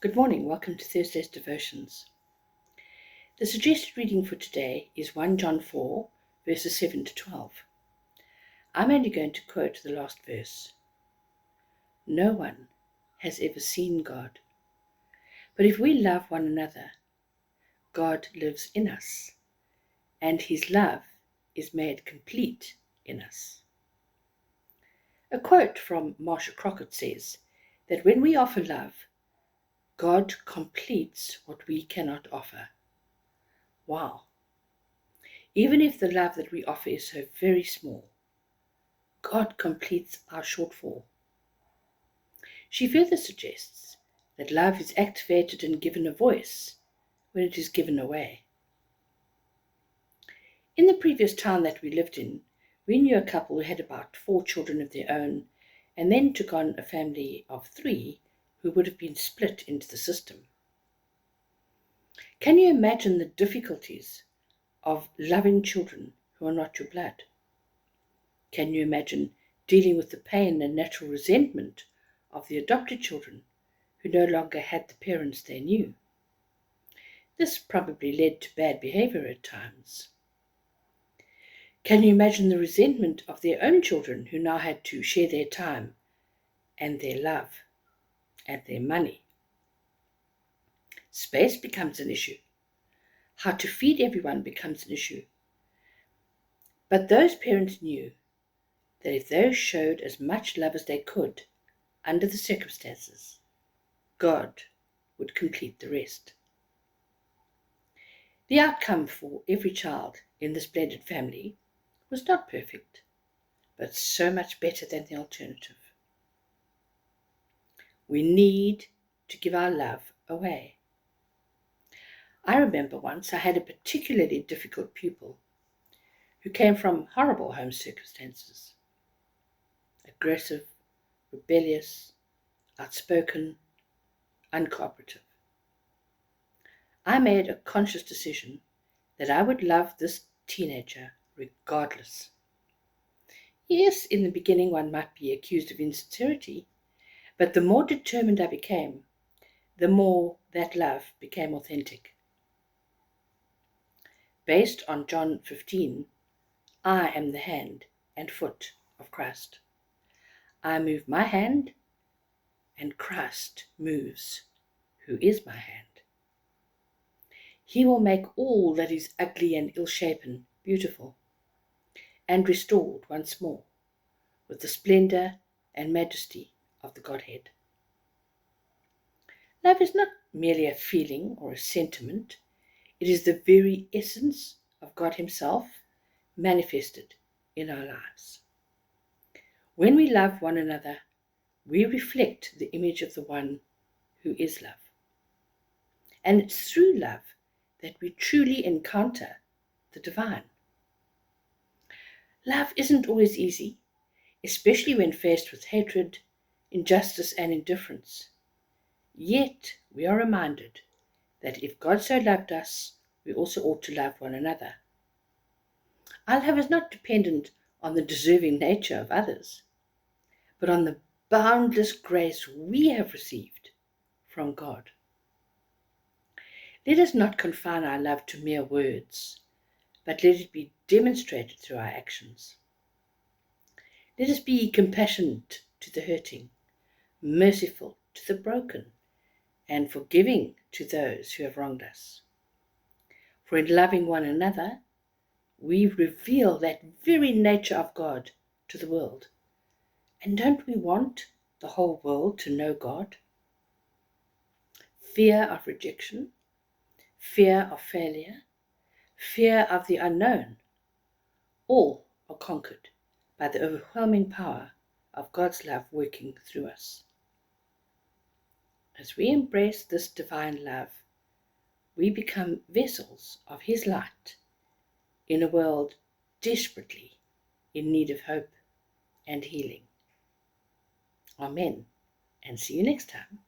Good morning, welcome to Thursday's Devotions. The suggested reading for today is 1 John 4, verses 7 to 12. I'm only going to quote the last verse. No one has ever seen God, but if we love one another, God lives in us, and His love is made complete in us. A quote from Marsha Crockett says that when we offer love, God completes what we cannot offer. Wow! Even if the love that we offer is so very small, God completes our shortfall. She further suggests that love is activated and given a voice when it is given away. In the previous town that we lived in, we knew a couple who had about 4 children of their own and then took on a family of 3 who would have been split into the system. Can you imagine the difficulties of loving children who are not your blood? Can you imagine dealing with the pain and natural resentment of the adopted children who no longer had the parents they knew? This probably led to bad behavior at times. Can you imagine the resentment of their own children who now had to share their time and their love and their money? Space becomes an issue. How to feed everyone becomes an issue. But those parents knew that if they showed as much love as they could under the circumstances, God would complete the rest. The outcome for every child in this blended family was not perfect, but so much better than the alternative. We need to give our love away. I remember once I had a particularly difficult pupil who came from horrible home circumstances. Aggressive, rebellious, outspoken, uncooperative. I made a conscious decision that I would love this teenager regardless. Yes, in the beginning one might be accused of insincerity, but the more determined I became, the more that love became authentic. Based on John 15, I am the hand and foot of Christ. I move my hand, and Christ moves, who is my hand. He will make all that is ugly and ill-shapen beautiful, and restored once more with the splendor and majesty of the Godhead. Love is not merely a feeling or a sentiment. It is the very essence of God Himself manifested in our lives. When we love one another, we reflect the image of the one who is love. And it's through love that we truly encounter the divine. Love isn't always easy, especially when faced with hatred, injustice, and indifference. Yet we are reminded that if God so loved us, we also ought to love one another. Our love is not dependent on the deserving nature of others, but on the boundless grace we have received from God. Let us not confine our love to mere words, but let it be demonstrated through our actions. Let us be compassionate to the hurting, merciful to the broken, and forgiving to those who have wronged us. For in loving one another, we reveal that very nature of God to the world. And don't we want the whole world to know God? Fear of rejection, fear of failure, fear of the unknown, all are conquered by the overwhelming power of God's love working through us. As we embrace this divine love, we become vessels of His light in a world desperately in need of hope and healing. Amen, and see you next time.